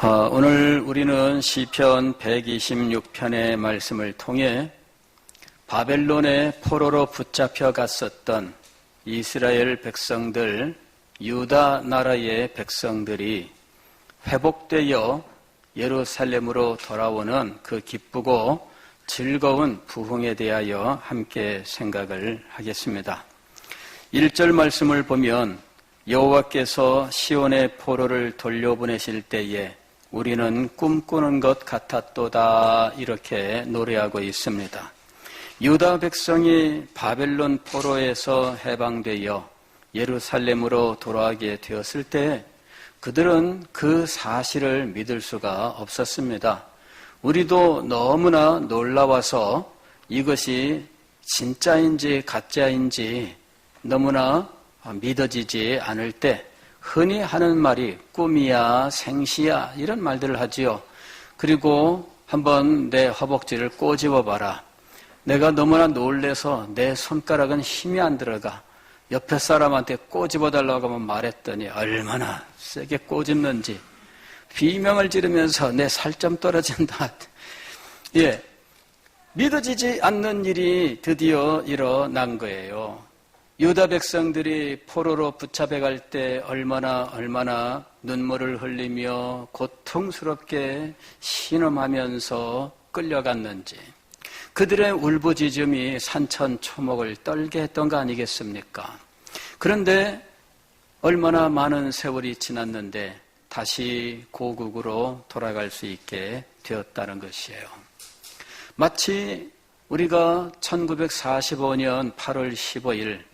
오늘 우리는 시편 126편의 말씀을 통해 바벨론의 포로로 붙잡혀 갔었던 이스라엘 백성들, 유다 나라의 백성들이 회복되어 예루살렘으로 돌아오는 그 기쁘고 즐거운 부흥에 대하여 함께 생각을 하겠습니다. 1절 말씀을 보면 여호와께서 시온의 포로를 돌려보내실 때에 우리는 꿈꾸는 것 같았도다, 이렇게 노래하고 있습니다. 유다 백성이 바벨론 포로에서 해방되어 예루살렘으로 돌아가게 되었을 때 그들은 그 사실을 믿을 수가 없었습니다. 우리도 너무나 놀라워서 이것이 진짜인지 가짜인지 너무나 믿어지지 않을 때 흔히 하는 말이 꿈이야, 생시야, 이런 말들을 하지요. 그리고 한번 내 허벅지를 꼬집어 봐라. 내가 너무나 놀래서 내 손가락은 힘이 안 들어가. 옆에 사람한테 꼬집어 달라고 하면 말했더니 얼마나 세게 꼬집는지 비명을 지르면서 내 살 좀 떨어진다. 예, 믿어지지 않는 일이 드디어 일어난 거예요. 유다 백성들이 포로로 붙잡혀 갈 때 얼마나 눈물을 흘리며 고통스럽게 신음하면서 끌려갔는지, 그들의 울부짖음이 산천초목을 떨게 했던 거 아니겠습니까? 그런데 얼마나 많은 세월이 지났는데 다시 고국으로 돌아갈 수 있게 되었다는 것이에요. 마치 우리가 1945년 8월 15일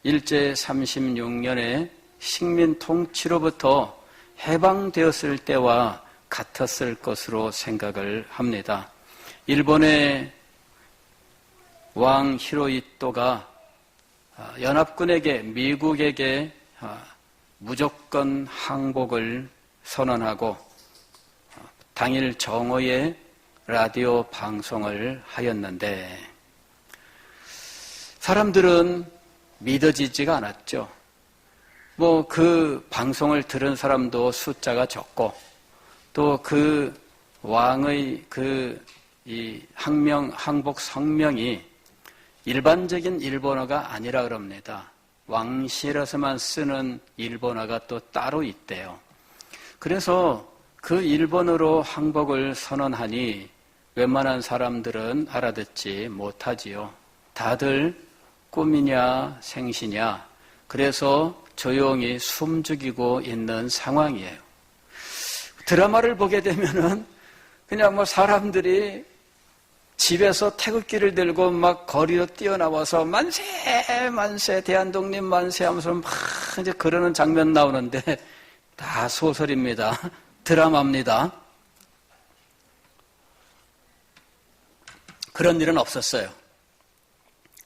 일제 36년의 식민 통치로부터 해방되었을 때와 같았을 것으로 생각을 합니다. 일본의 왕 히로히토가 연합군에게, 미국에게 무조건 항복을 선언하고 당일 정오에 라디오 방송을 하였는데 사람들은 믿어지지가 않았죠. 그 방송을 들은 사람도 숫자가 적고 또 그 왕의 항복 성명이 일반적인 일본어가 아니라 그럽니다. 왕실에서만 쓰는 일본어가 또 따로 있대요. 그래서 그 일본어로 항복을 선언하니 웬만한 사람들은 알아듣지 못하지요. 다들 꿈이냐 생시냐, 그래서 조용히 숨죽이고 있는 상황이에요. 드라마를 보게 되면은 그냥 사람들이 집에서 태극기를 들고 막 거리로 뛰어나와서 만세 만세 대한독립 만세 하면서 막 이제 그러는 장면 나오는데 다 소설입니다. 드라마입니다. 그런 일은 없었어요.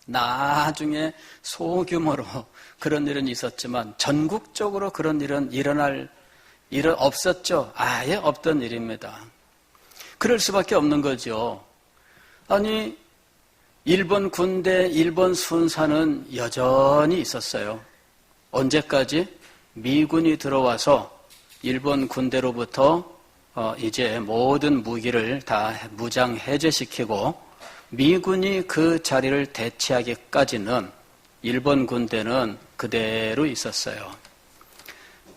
나중에 소규모로 그런 일은 있었지만 전국적으로 그런 일은 일어날 일은 없었죠. 아예 없던 일입니다. 그럴 수밖에 없는 거죠. 아니, 일본 군대, 일본 순사는 여전히 있었어요. 언제까지? 미군이 들어와서 일본 군대로부터 이제 모든 무기를 다 무장 해제시키고 미군이 그 자리를 대체하기까지는 일본 군대는 그대로 있었어요.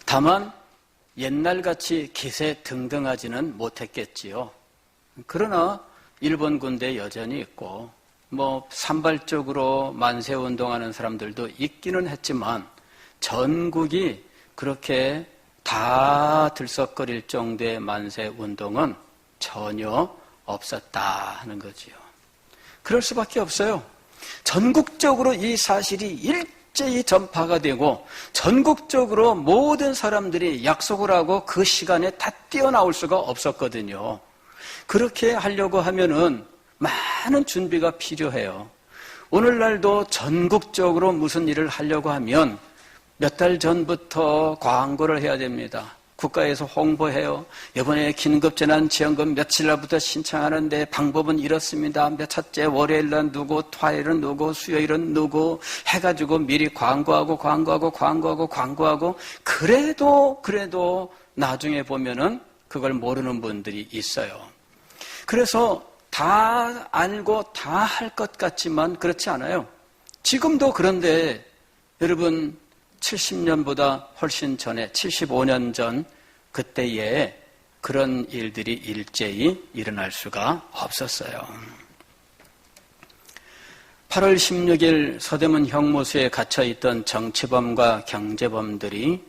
다만 옛날같이 기세 등등하지는 못했겠지요. 그러나 일본 군대 여전히 있고 산발적으로 만세운동하는 사람들도 있기는 했지만 전국이 그렇게 다 들썩거릴 정도의 만세운동은 전혀 없었다 하는 거지요. 그럴 수밖에 없어요. 전국적으로 이 사실이 일제히 전파가 되고 전국적으로 모든 사람들이 약속을 하고 그 시간에 다 뛰어나올 수가 없었거든요. 그렇게 하려고 하면은 많은 준비가 필요해요. 오늘날도 전국적으로 무슨 일을 하려고 하면 몇 달 전부터 광고를 해야 됩니다. 국가에서 홍보해요. 이번에 긴급재난지원금 며칠 날부터 신청하는데 방법은 이렇습니다. 몇 차째 월요일 날 누구, 화요일은 누구, 수요일은 누구 해가지고 미리 광고하고 그래도 나중에 보면은 그걸 모르는 분들이 있어요. 그래서 다 알고 다 할 것 같지만 그렇지 않아요. 지금도 그런데 여러분 70년보다 훨씬 전에 75년 전 그때에 그런 일들이 일제히 일어날 수가 없었어요. 8월 16일 서대문 형무소에 갇혀있던 정치범과 경제범들이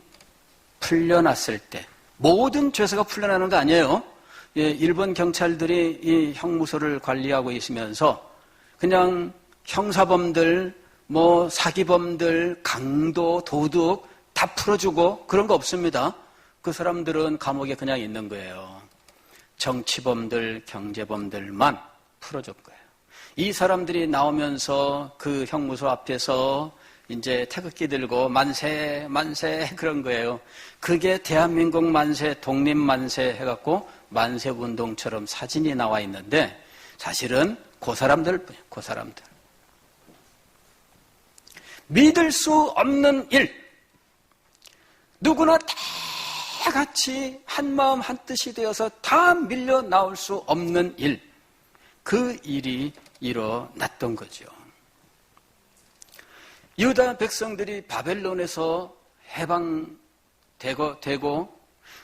풀려났을 때 모든 죄수가 풀려나는 거 아니에요. 일본 경찰들이 이 형무소를 관리하고 있으면서 그냥 형사범들, 사기범들, 강도, 도둑 다 풀어주고 그런 거 없습니다. 그 사람들은 감옥에 그냥 있는 거예요. 정치범들, 경제범들만 풀어줄 거예요. 이 사람들이 나오면서 그 형무소 앞에서 이제 태극기 들고 만세, 만세 그런 거예요. 그게 대한민국 만세, 독립 만세 해갖고 만세 운동처럼 사진이 나와 있는데 사실은 그 사람들 뿐이에요. 그 사람들. 믿을 수 없는 일. 누구나 다 같이 한마음 한뜻이 되어서 다 밀려 나올 수 없는 일. 그 일이 일어났던 거죠. 유다 백성들이 바벨론에서 해방되고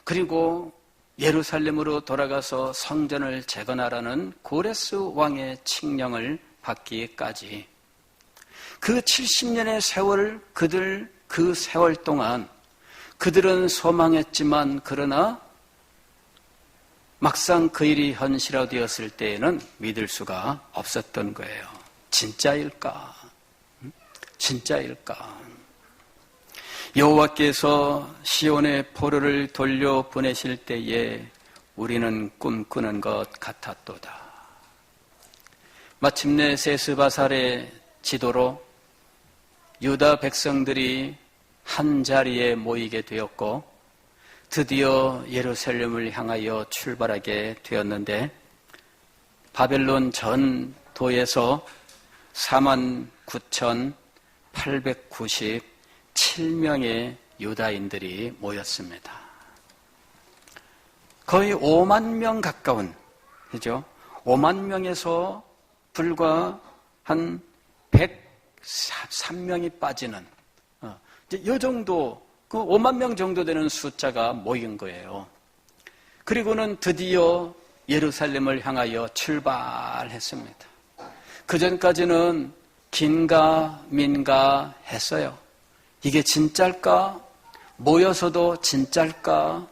그리고 예루살렘으로 돌아가서 성전을 재건하라는 고레스 왕의 칙령을 받기까지 그 70년의 세월 그 세월 동안 그들은 소망했지만 그러나 막상 그 일이 현실화되었을 때에는 믿을 수가 없었던 거예요. 진짜일까? 진짜일까? 여호와께서 시온의 포로를 돌려보내실 때에 우리는 꿈꾸는 것 같았도다. 마침내 세스바살의 지도로 유다 백성들이 한 자리에 모이게 되었고 드디어 예루살렘을 향하여 출발하게 되었는데 바벨론 전도에서 49,897명의 유다인들이 모였습니다. 거의 5만 명 가까운, 그죠? 5만 명에서 불과 한 103명이 빠지는, 이제 이 정도, 그 5만 명 정도 되는 숫자가 모인 거예요. 그리고는 드디어 예루살렘을 향하여 출발했습니다. 그 전까지는 긴가 민가 했어요. 이게 진짜일까? 모여서도 진짜일까?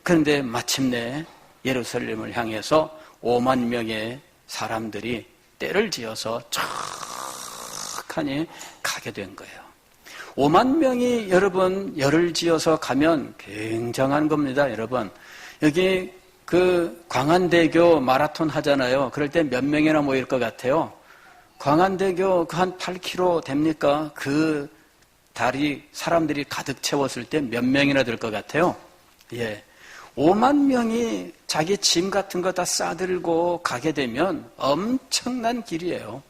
그런데 마침내 예루살렘을 향해서 5만 명의 사람들이 때를 지어서 척하니 가게 된 거예요. 5만 명이 여러분 열을 지어서 가면 굉장한 겁니다. 여러분 여기 그 광안대교 마라톤 하잖아요. 그럴 때 몇 명이나 모일 것 같아요? 광안대교 그 한 8km 됩니까? 그 다리 사람들이 가득 채웠을 때 몇 명이나 될 것 같아요? 예, 5만 명이 자기 짐 같은 거 다 싸들고 가게 되면 엄청난 길이에요.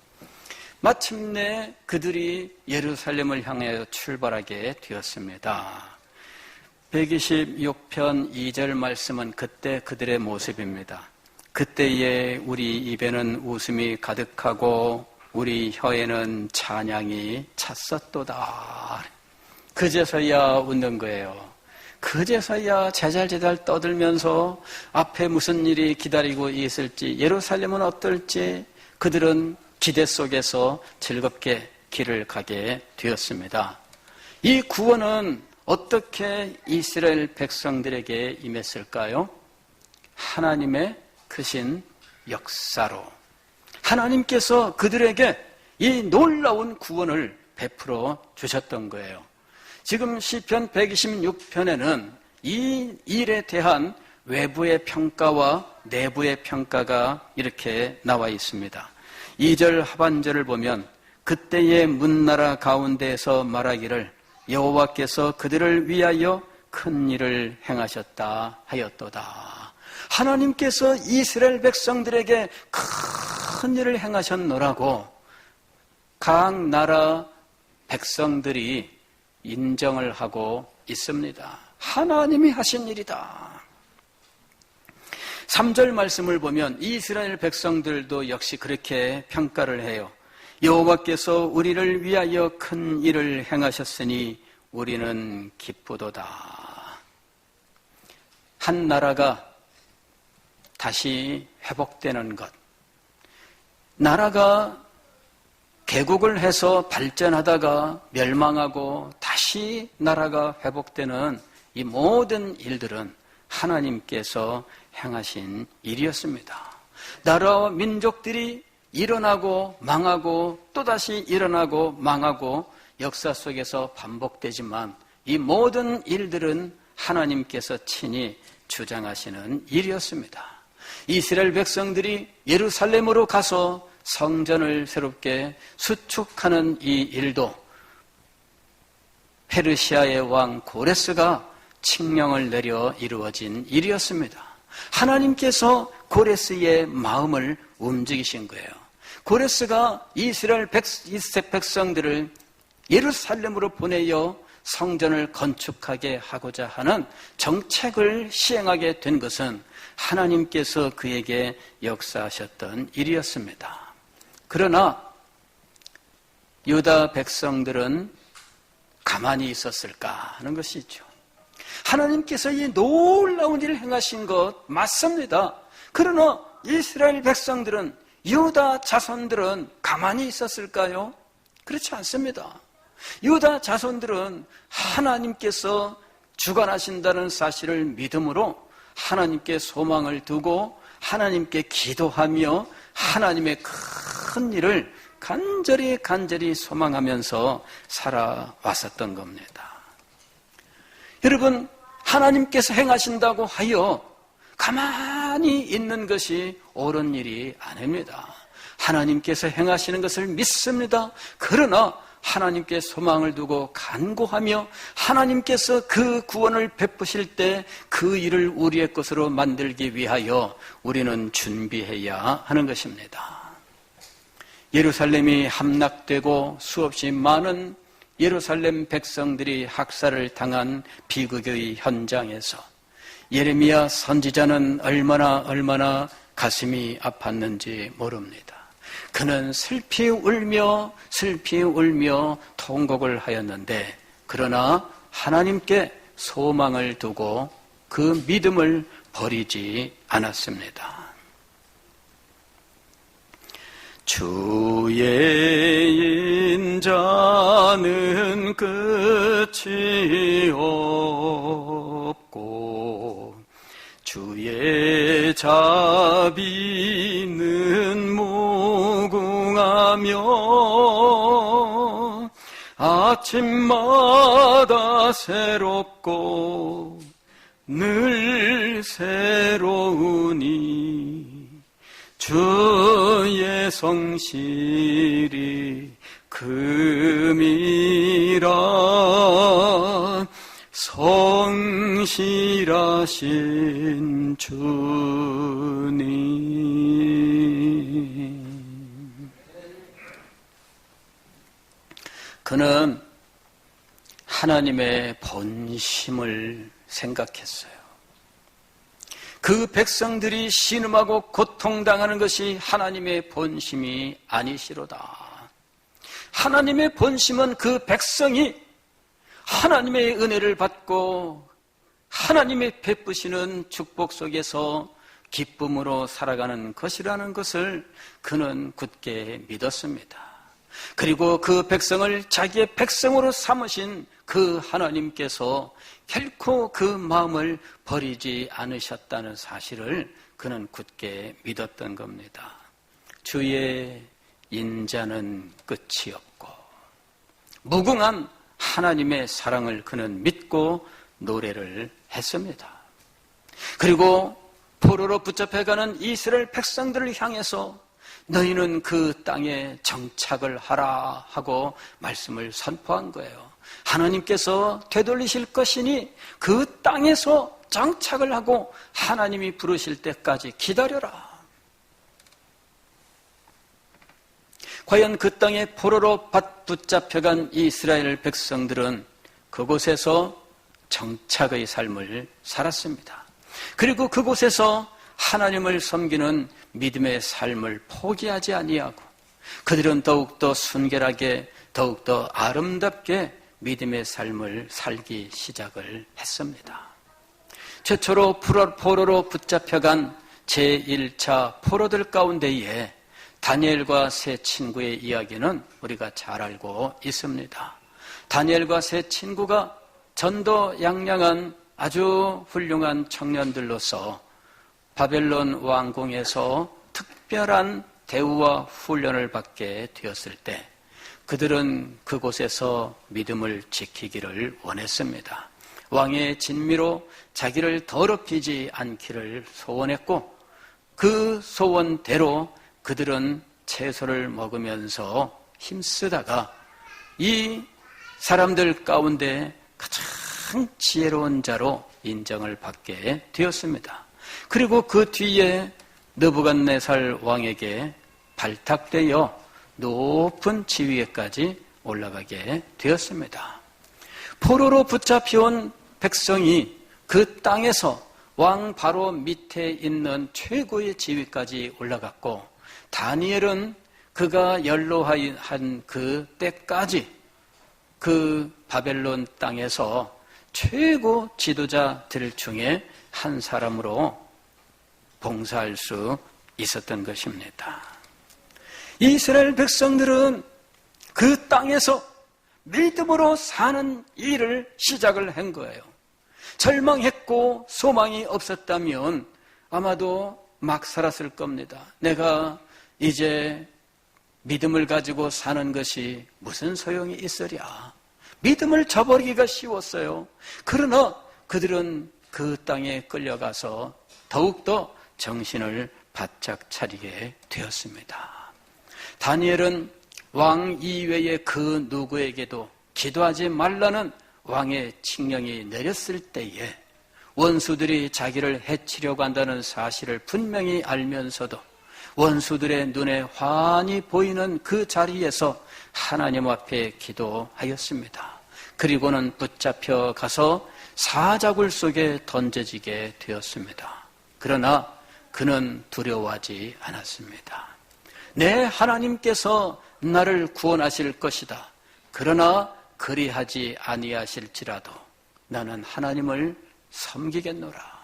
마침내 그들이 예루살렘을 향해 출발하게 되었습니다. 126편 2절 말씀은 그때 그들의 모습입니다. 그때에 우리 입에는 웃음이 가득하고 우리 혀에는 찬양이 찼었도다. 그제서야 웃는 거예요. 그제서야 제잘제잘 떠들면서 앞에 무슨 일이 기다리고 있을지, 예루살렘은 어떨지 그들은 기대 속에서 즐겁게 길을 가게 되었습니다. 이 구원은 어떻게 이스라엘 백성들에게 임했을까요? 하나님의 크신 역사로 하나님께서 그들에게 이 놀라운 구원을 베풀어 주셨던 거예요. 지금 시편 126편에는 이 일에 대한 외부의 평가와 내부의 평가가 이렇게 나와 있습니다. 2절 하반절을 보면 그때의 문나라 가운데에서 말하기를 여호와께서 그들을 위하여 큰 일을 행하셨다 하였도다. 하나님께서 이스라엘 백성들에게 큰 일을 행하셨노라고 각 나라 백성들이 인정을 하고 있습니다. 하나님이 하신 일이다. 3절 말씀을 보면 이스라엘 백성들도 역시 그렇게 평가를 해요. 여호와께서 우리를 위하여 큰 일을 행하셨으니 우리는 기쁘도다. 한 나라가 다시 회복되는 것, 나라가 개국을 해서 발전하다가 멸망하고 다시 나라가 회복되는 이 모든 일들은 하나님께서 행하신 일이었습니다. 나라와 민족들이 일어나고 망하고 또다시 일어나고 망하고 역사 속에서 반복되지만 이 모든 일들은 하나님께서 친히 주장하시는 일이었습니다. 이스라엘 백성들이 예루살렘으로 가서 성전을 새롭게 수축하는 이 일도 페르시아의 왕 고레스가 칙령을 내려 이루어진 일이었습니다. 하나님께서 고레스의 마음을 움직이신 거예요. 고레스가 이스라엘 백성들을 예루살렘으로 보내어 성전을 건축하게 하고자 하는 정책을 시행하게 된 것은 하나님께서 그에게 역사하셨던 일이었습니다. 그러나 유다 백성들은 가만히 있었을까 하는 것이죠. 하나님께서 이 놀라운 일을 행하신 것 맞습니다. 그러나 이스라엘 백성들은, 유다 자손들은 가만히 있었을까요? 그렇지 않습니다. 유다 자손들은 하나님께서 주관하신다는 사실을 믿음으로 하나님께 소망을 두고 하나님께 기도하며 하나님의 큰 일을 간절히 소망하면서 살아왔었던 겁니다. 여러분, 하나님께서 행하신다고 하여 가만히 있는 것이 옳은 일이 아닙니다. 하나님께서 행하시는 것을 믿습니다. 그러나 하나님께 소망을 두고 간구하며 하나님께서 그 구원을 베푸실 때 그 일을 우리의 것으로 만들기 위하여 우리는 준비해야 하는 것입니다. 예루살렘이 함락되고 수없이 많은 예루살렘 백성들이 학살을 당한 비극의 현장에서 예레미야 선지자는 얼마나 가슴이 아팠는지 모릅니다. 그는 슬피 울며 통곡을 하였는데, 그러나 하나님께 소망을 두고 그 믿음을 버리지 않았습니다. 주의 인자는 끝이 없고 주의 자비는 무궁하며 아침마다 새롭고 늘 새로우니 주의 성실이 금이라 성실하신 주님. 그는 하나님의 본심을 생각했어요. 그 백성들이 신음하고 고통당하는 것이 하나님의 본심이 아니시로다. 하나님의 본심은 그 백성이 하나님의 은혜를 받고 하나님의 베푸시는 축복 속에서 기쁨으로 살아가는 것이라는 것을 그는 굳게 믿었습니다. 그리고 그 백성을 자기의 백성으로 삼으신 그 하나님께서 결코 그 마음을 버리지 않으셨다는 사실을 그는 굳게 믿었던 겁니다. 주의 인자는 끝이 없고 무궁한 하나님의 사랑을 그는 믿고 노래를 했습니다. 그리고 포로로 붙잡혀가는 이스라엘 백성들을 향해서 너희는 그 땅에 정착을 하라 하고 말씀을 선포한 거예요. 하나님께서 되돌리실 것이니 그 땅에서 정착을 하고 하나님이 부르실 때까지 기다려라. 과연 그 땅에 포로로 붙잡혀간 이스라엘 백성들은 그곳에서 정착의 삶을 살았습니다. 그리고 그곳에서 하나님을 섬기는 믿음의 삶을 포기하지 아니하고 그들은 더욱더 순결하게 더욱더 아름답게 믿음의 삶을 살기 시작을 했습니다. 최초로 포로로 붙잡혀간 제1차 포로들 가운데에 다니엘과 세 친구의 이야기는 우리가 잘 알고 있습니다. 다니엘과 세 친구가 전도양양한 아주 훌륭한 청년들로서 바벨론 왕궁에서 특별한 대우와 훈련을 받게 되었을 때 그들은 그곳에서 믿음을 지키기를 원했습니다. 왕의 진미로 자기를 더럽히지 않기를 소원했고 그 소원대로 그들은 채소를 먹으면서 힘쓰다가 이 사람들 가운데 가장 지혜로운 자로 인정을 받게 되었습니다. 그리고 그 뒤에 느부갓네살 왕에게 발탁되어 높은 지위에까지 올라가게 되었습니다. 포로로 붙잡혀온 백성이 그 땅에서 왕 바로 밑에 있는 최고의 지위까지 올라갔고 다니엘은 그가 연로한 그 때까지 그 바벨론 땅에서 최고 지도자들 중에 한 사람으로 봉사할 수 있었던 것입니다. 이스라엘 백성들은 그 땅에서 믿음으로 사는 일을 시작을 한 거예요. 절망했고 소망이 없었다면 아마도 막 살았을 겁니다. 내가 이제 믿음을 가지고 사는 것이 무슨 소용이 있으랴. 믿음을 저버리기가 쉬웠어요. 그러나 그들은 그 땅에 끌려가서 더욱더 정신을 바짝 차리게 되었습니다. 다니엘은 왕 이외의 그 누구에게도 기도하지 말라는 왕의 칙령이 내렸을 때에 원수들이 자기를 해치려고 한다는 사실을 분명히 알면서도 원수들의 눈에 환히 보이는 그 자리에서 하나님 앞에 기도하였습니다. 그리고는 붙잡혀 가서 사자굴 속에 던져지게 되었습니다. 그러나 그는 두려워하지 않았습니다. 내 하나님께서 나를 구원하실 것이다. 그러나 그리하지 아니하실지라도 나는 하나님을 섬기겠노라.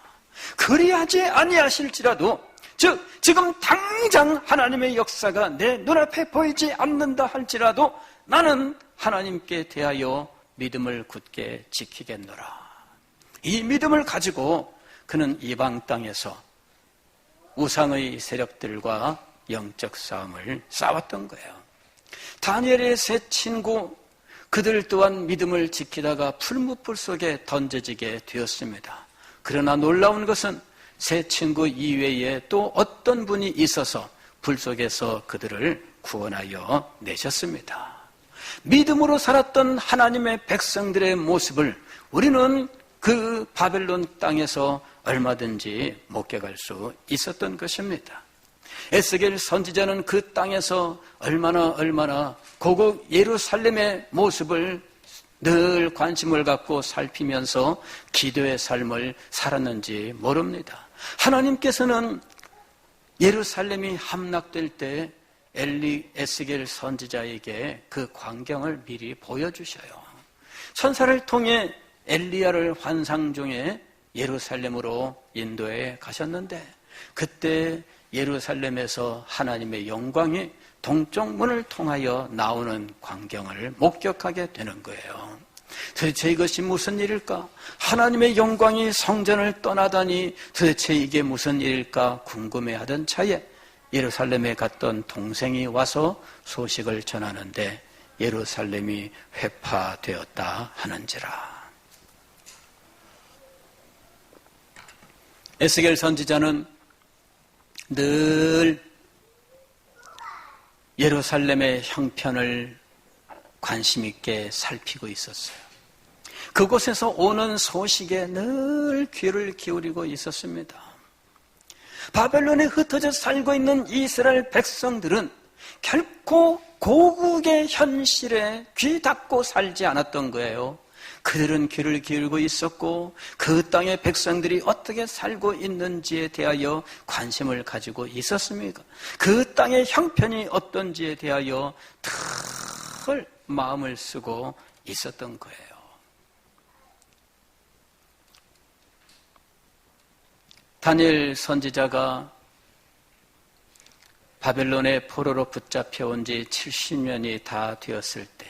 그리하지 아니하실지라도 즉 지금 당장 하나님의 역사가 내 눈앞에 보이지 않는다 할지라도 나는 하나님께 대하여 믿음을 굳게 지키겠노라. 이 믿음을 가지고 그는 이방 땅에서 우상의 세력들과 영적 싸움을 싸웠던 거예요. 다니엘의 세 친구 그들 또한 믿음을 지키다가 풀무불 속에 던져지게 되었습니다. 그러나 놀라운 것은 세 친구 이외에 또 어떤 분이 있어서 불 속에서 그들을 구원하여 내셨습니다. 믿음으로 살았던 하나님의 백성들의 모습을 우리는 그 바벨론 땅에서 얼마든지 목격할 수 있었던 것입니다. 에스겔 선지자는 그 땅에서 얼마나 고국 예루살렘의 모습을 늘 관심을 갖고 살피면서 기도의 삶을 살았는지 모릅니다. 하나님께서는 예루살렘이 함락될 때 에스겔 선지자에게 그 광경을 미리 보여주셔요. 천사를 통해 엘리야를 환상 중에 예루살렘으로 인도해 가셨는데 그때 예루살렘에서 하나님의 영광이 동쪽 문을 통하여 나오는 광경을 목격하게 되는 거예요. 도대체 이것이 무슨 일일까? 하나님의 영광이 성전을 떠나다니 도대체 이게 무슨 일일까 궁금해하던 차에 예루살렘에 갔던 동생이 와서 소식을 전하는데 예루살렘이 회파되었다 하는지라. 에스겔 선지자는 늘 예루살렘의 형편을 관심 있게 살피고 있었어요. 그곳에서 오는 소식에 늘 귀를 기울이고 있었습니다. 바벨론에 흩어져 살고 있는 이스라엘 백성들은 결코 고국의 현실에 귀 닫고 살지 않았던 거예요. 그들은 귀를 기울이고 있었고 그 땅의 백성들이 어떻게 살고 있는지에 대하여 관심을 가지고 있었습니까? 그 땅의 형편이 어떤지에 대하여 늘 마음을 쓰고 있었던 거예요. 다니엘 선지자가 바벨론의 포로로 붙잡혀온 지 70년이 다 되었을 때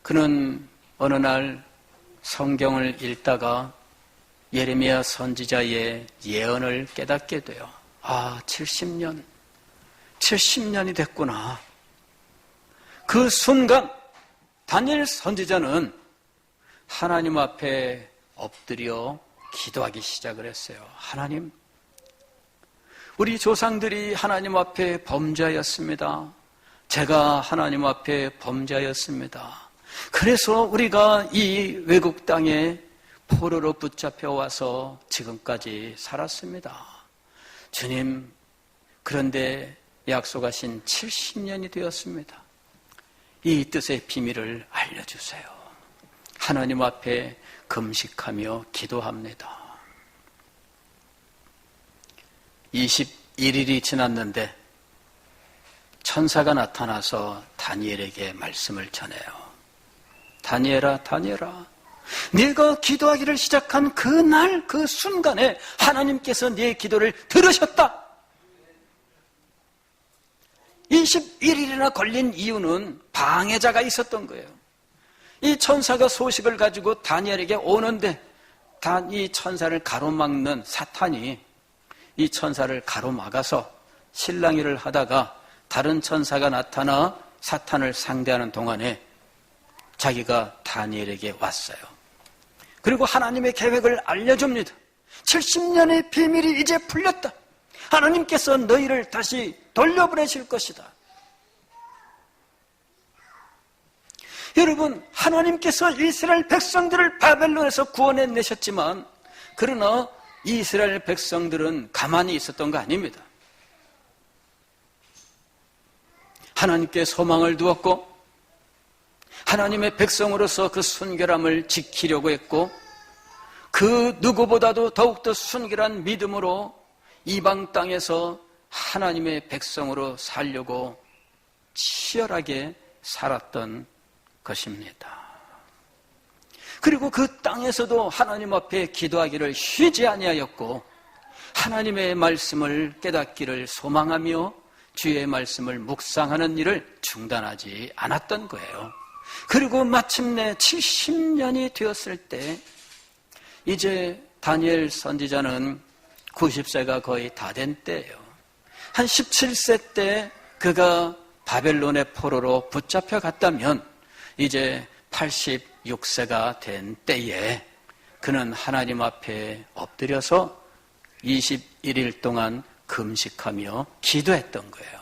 그는 어느 날 성경을 읽다가 예레미야 선지자의 예언을 깨닫게 돼요. 70년이 됐구나. 그 순간 다니엘 선지자는 하나님 앞에 엎드려 기도하기 시작을 했어요. 하나님, 우리 조상들이 하나님 앞에 범죄하였습니다. 제가 하나님 앞에 범죄하였습니다. 그래서 우리가 이 외국 땅에 포로로 붙잡혀 와서 지금까지 살았습니다. 주님, 그런데 약속하신 70년이 되었습니다. 이 뜻의 비밀을 알려주세요. 하나님 앞에 금식하며 기도합니다. 21일이 지났는데 천사가 나타나서 다니엘에게 말씀을 전해요. 다니엘아, 다니엘아, 네가 기도하기를 시작한 그날 그 순간에 하나님께서 네 기도를 들으셨다. 21일이나 걸린 이유는 방해자가 있었던 거예요. 이 천사가 소식을 가지고 다니엘에게 오는데 이 천사를 가로막는 사탄이 이 천사를 가로막아서 실랑이를 하다가 다른 천사가 나타나 사탄을 상대하는 동안에 자기가 다니엘에게 왔어요. 그리고 하나님의 계획을 알려줍니다. 70년의 비밀이 이제 풀렸다. 하나님께서 너희를 다시 돌려보내실 것이다. 여러분, 하나님께서 이스라엘 백성들을 바벨론에서 구원해내셨지만 그러나 이스라엘 백성들은 가만히 있었던 거 아닙니다. 하나님께 소망을 두었고 하나님의 백성으로서 그 순결함을 지키려고 했고 그 누구보다도 더욱더 순결한 믿음으로 이방 땅에서 하나님의 백성으로 살려고 치열하게 살았던 것입니다. 그리고 그 땅에서도 하나님 앞에 기도하기를 쉬지 아니하였고 하나님의 말씀을 깨닫기를 소망하며 주의 말씀을 묵상하는 일을 중단하지 않았던 거예요. 그리고 마침내 70년이 되었을 때 이제 다니엘 선지자는 90세가 거의 다 된 때예요. 한 17세 때 그가 바벨론의 포로로 붙잡혀 갔다면 이제 86세가 된 때에 그는 하나님 앞에 엎드려서 21일 동안 금식하며 기도했던 거예요.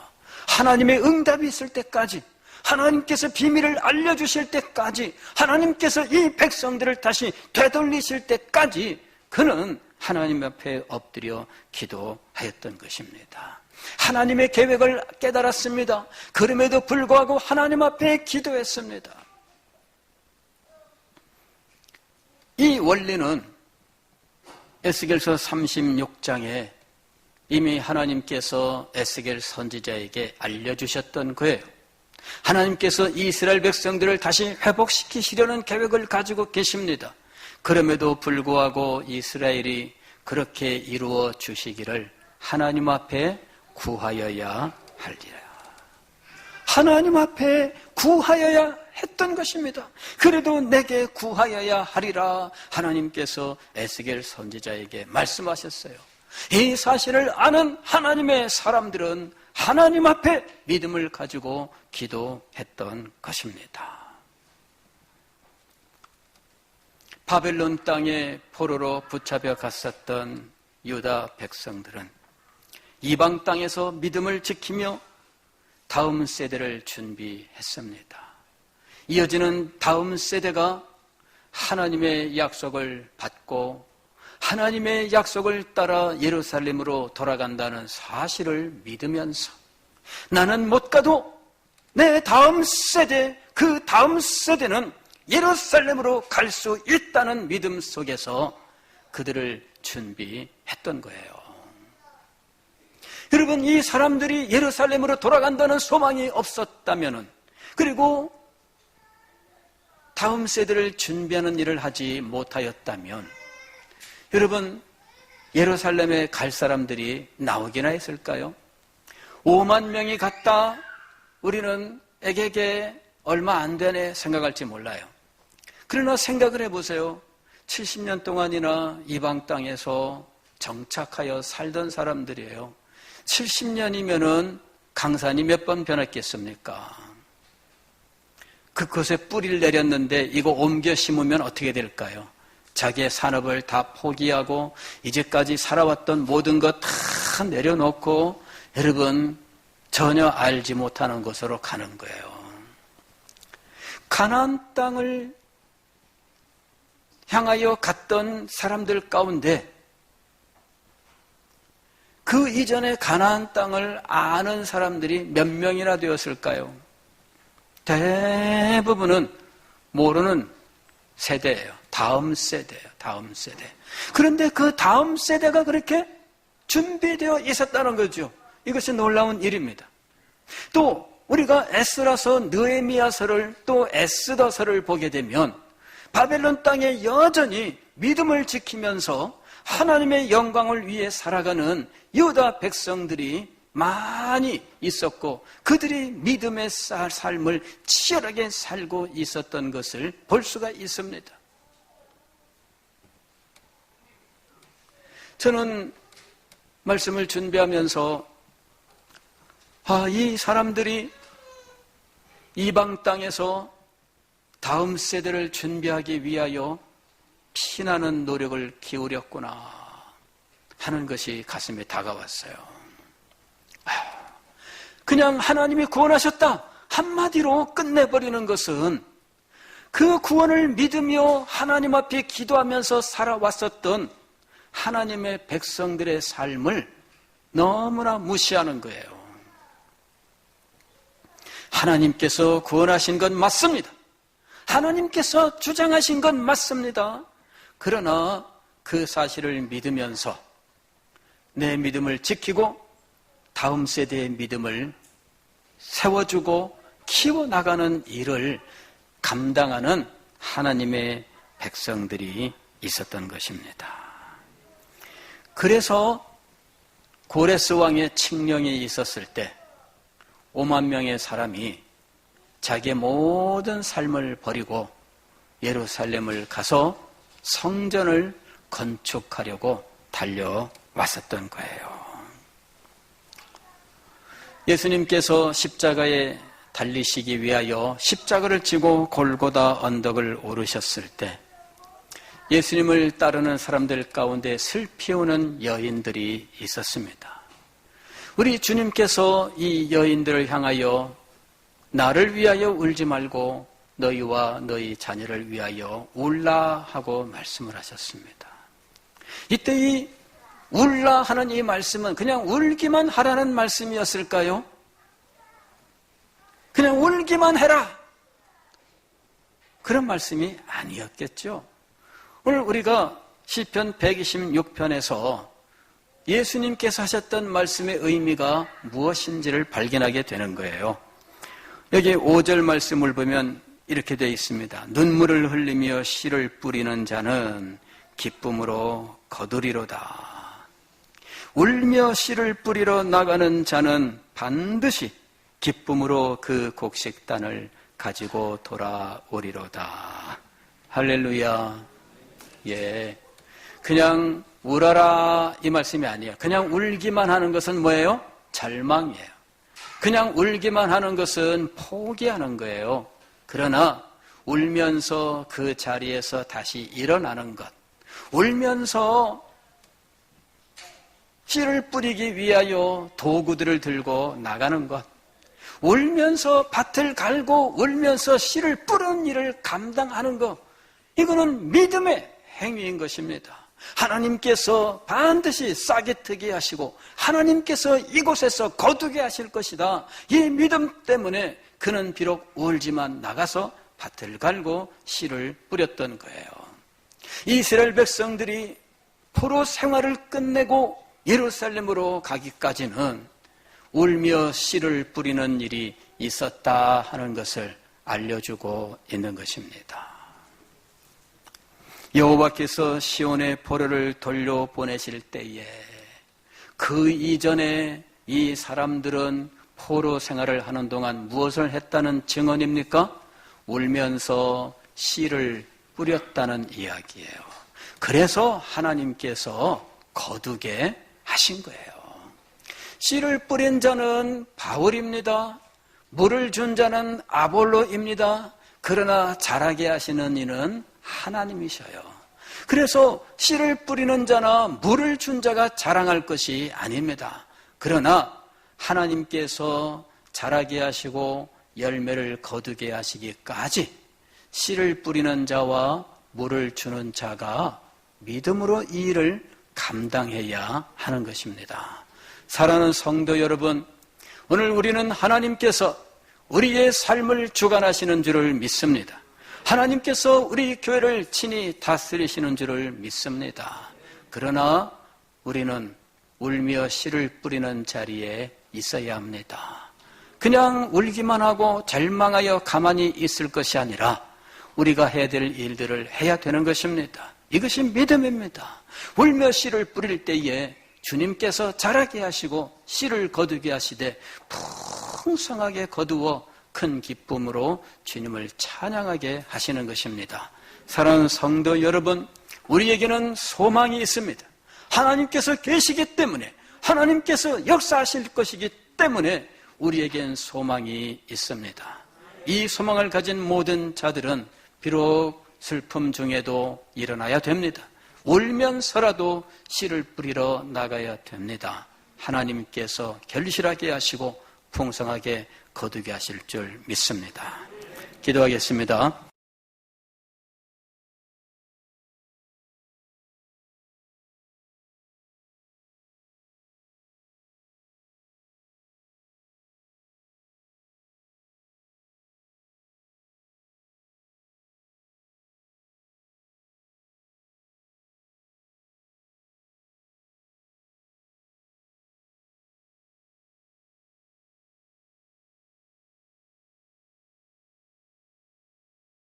하나님의 응답이 있을 때까지, 하나님께서 비밀을 알려주실 때까지, 하나님께서 이 백성들을 다시 되돌리실 때까지 그는 하나님 앞에 엎드려 기도하였던 것입니다. 하나님의 계획을 깨달았습니다. 그럼에도 불구하고 하나님 앞에 기도했습니다. 이 원리는 에스겔서 36장에 이미 하나님께서 에스겔 선지자에게 알려주셨던 거예요. 하나님께서 이스라엘 백성들을 다시 회복시키시려는 계획을 가지고 계십니다. 그럼에도 불구하고 이스라엘이 그렇게 이루어 주시기를 하나님 앞에 구하여야 할지라. 하나님 앞에 구하여야 했던 것입니다. 그래도 내게 구하여야 하리라 하나님께서 에스겔 선지자에게 말씀하셨어요. 이 사실을 아는 하나님의 사람들은 하나님 앞에 믿음을 가지고 기도했던 것입니다. 바벨론 땅에 포로로 붙잡혀 갔었던 유다 백성들은 이방 땅에서 믿음을 지키며 다음 세대를 준비했습니다. 이어지는 다음 세대가 하나님의 약속을 받고 하나님의 약속을 따라 예루살렘으로 돌아간다는 사실을 믿으면서 나는 못 가도 내 다음 세대, 그 다음 세대는 예루살렘으로 갈 수 있다는 믿음 속에서 그들을 준비했던 거예요. 여러분, 이 사람들이 예루살렘으로 돌아간다는 소망이 없었다면, 그리고 다음 세대를 준비하는 일을 하지 못하였다면, 여러분, 예루살렘에 갈 사람들이 나오기나 했을까요? 5만 명이 갔다, 우리는 에게게 얼마 안 되네 생각할지 몰라요. 그러나 생각을 해보세요. 70년 동안이나 이방 땅에서 정착하여 살던 사람들이에요. 70년이면은 강산이 몇 번 변했겠습니까? 그곳에 뿌리를 내렸는데 이거 옮겨 심으면 어떻게 될까요? 자기의 산업을 다 포기하고 이제까지 살아왔던 모든 것 다 내려놓고 여러분 전혀 알지 못하는 곳으로 가는 거예요. 가나안 땅을 향하여 갔던 사람들 가운데 그 이전에 가나안 땅을 아는 사람들이 몇 명이나 되었을까요? 대부분은 모르는 세대예요. 다음 세대예요. 다음 세대. 그런데 그 다음 세대가 그렇게 준비되어 있었다는 거죠. 이것이 놀라운 일입니다. 또 우리가 에스라서, 느헤미야서를 또 에스더서를 보게 되면 바벨론 땅에 여전히 믿음을 지키면서 하나님의 영광을 위해 살아가는 유다 백성들이 많이 있었고 그들이 믿음의 삶을 치열하게 살고 있었던 것을 볼 수가 있습니다. 저는 말씀을 준비하면서 이 사람들이 이방 땅에서 다음 세대를 준비하기 위하여 피나는 노력을 기울였구나 하는 것이 가슴에 다가왔어요. 그냥 하나님이 구원하셨다 한마디로 끝내버리는 것은 그 구원을 믿으며 하나님 앞에 기도하면서 살아왔었던 하나님의 백성들의 삶을 너무나 무시하는 거예요. 하나님께서 구원하신 건 맞습니다. 하나님께서 주장하신 건 맞습니다. 그러나 그 사실을 믿으면서 내 믿음을 지키고 다음 세대의 믿음을 세워주고 키워나가는 일을 감당하는 하나님의 백성들이 있었던 것입니다. 그래서 고레스 왕의 칙령이 있었을 때 5만 명의 사람이 자기의 모든 삶을 버리고 예루살렘을 가서 성전을 건축하려고 달려왔었던 거예요. 예수님께서 십자가에 달리시기 위하여 십자가를 지고 골고다 언덕을 오르셨을 때 예수님을 따르는 사람들 가운데 슬피 우는 여인들이 있었습니다. 우리 주님께서 이 여인들을 향하여 나를 위하여 울지 말고 너희와 너희 자녀를 위하여 울라 하고 말씀을 하셨습니다. 이때 이 울라 하는 이 말씀은 그냥 울기만 하라는 말씀이었을까요? 그냥 울기만 해라 그런 말씀이 아니었겠죠. 오늘 우리가 시편 126편에서 예수님께서 하셨던 말씀의 의미가 무엇인지를 발견하게 되는 거예요. 여기 5절 말씀을 보면 이렇게 되어 있습니다. 눈물을 흘리며 씨를 뿌리는 자는 기쁨으로 거두리로다. 울며 씨를 뿌리러 나가는 자는 반드시 기쁨으로 그 곡식단을 가지고 돌아오리로다. 할렐루야. 예, 그냥 울어라 이 말씀이 아니에요. 그냥 울기만 하는 것은 뭐예요? 절망이에요. 그냥 울기만 하는 것은 포기하는 거예요. 그러나 울면서 그 자리에서 다시 일어나는 것, 울면서 씨를 뿌리기 위하여 도구들을 들고 나가는 것, 울면서 밭을 갈고 울면서 씨를 뿌리는 일을 감당하는 것, 이거는 믿음의 행위인 것입니다. 하나님께서 반드시 싸게 트게 하시고 하나님께서 이곳에서 거두게 하실 것이다. 이 믿음 때문에 그는 비록 울지만 나가서 밭을 갈고 씨를 뿌렸던 거예요. 이스라엘 백성들이 포로 생활을 끝내고 예루살렘으로 가기까지는 울며 씨를 뿌리는 일이 있었다 하는 것을 알려주고 있는 것입니다. 여호와께서 시온의 포로를 돌려보내실 때에 그 이전에 이 사람들은 포로 생활을 하는 동안 무엇을 했다는 증언입니까? 울면서 씨를 뿌렸다는 이야기예요. 그래서 하나님께서 거두게 하신 거예요. 씨를 뿌린 자는 바울입니다. 물을 준 자는 아볼로입니다. 그러나 자라게 하시는 이는 하나님이셔요. 그래서 씨를 뿌리는 자나 물을 준 자가 자랑할 것이 아닙니다. 그러나 하나님께서 자라게 하시고 열매를 거두게 하시기까지 씨를 뿌리는 자와 물을 주는 자가 믿음으로 이 일을 감당해야 하는 것입니다. 사랑하는 성도 여러분, 오늘 우리는 하나님께서 우리의 삶을 주관하시는 줄을 믿습니다. 하나님께서 우리 교회를 친히 다스리시는 줄을 믿습니다. 그러나 우리는 울며 씨를 뿌리는 자리에 있어야 합니다. 그냥 울기만 하고 절망하여 가만히 있을 것이 아니라 우리가 해야 될 일들을 해야 되는 것입니다. 이것이 믿음입니다. 울며 씨를 뿌릴 때에 주님께서 자라게 하시고 씨를 거두게 하시되 풍성하게 거두어 큰 기쁨으로 주님을 찬양하게 하시는 것입니다. 사랑하는 성도 여러분, 우리에게는 소망이 있습니다. 하나님께서 계시기 때문에, 하나님께서 역사하실 것이기 때문에 우리에겐 소망이 있습니다. 이 소망을 가진 모든 자들은 비록 슬픔 중에도 일어나야 됩니다. 울면서라도 씨를 뿌리러 나가야 됩니다. 하나님께서 결실하게 하시고 풍성하게 거두게 하실 줄 믿습니다. 기도하겠습니다.